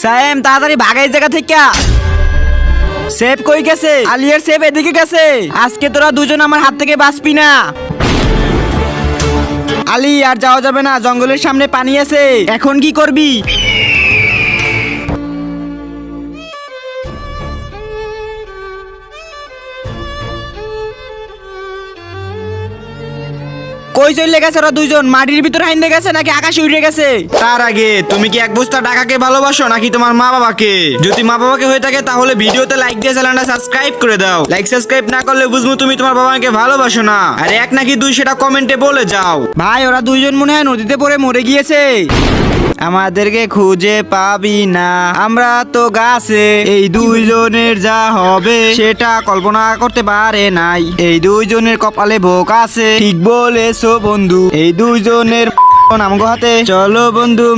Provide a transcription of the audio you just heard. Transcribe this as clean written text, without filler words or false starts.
সায়েম তাড়াতাড়ি ভাগাই জায়গা থেকে। সেফ কই গেছে? আলিয়ার সেফ এদিকে গেছে। আজকে তোরা দুজন আমার হাত থেকে বাঁচবি না। আলী আর যাওয়া যাবে না, জঙ্গলের সামনে পানি আছে। এখন কি করবি? কই চলে গেছে ওরা দুইজন? মাটির ভিতর হাইন্দে গেছে নাকি আকাশে উড়ে গেছে? তার আগে তুমি কি এক বস্তা টাকাকে ভালোবাসো নাকি তোমার মা বাবাকে? যদি মা বাবাকে হয়ে থাকে তাহলে ভিডিওতে লাইক দিয়ে চ্যানেলটা সাবস্ক্রাইব করে দাও। লাইক সাবস্ক্রাইব না করলে বুঝবো তুমি তোমার বাবাকে ভালোবাসো না। আর এক নাকি দুই সেটা কমেন্টে বলে যাও। ভাই ওরা দুইজন মনে হয় নদীতে পড়ে মরে গিয়েছে। আমাদেরকে খুঁজে পাবি না, আমরা তো গাছে। এই দুইজনের যা হবে সেটা কল্পনা করতে পারে নাই। এই দুইজনের কপালে ভোগ আছে। ঠিক বলেছো বন্ধু, এই দুইজনের নাম হাতে। চলো বন্ধু।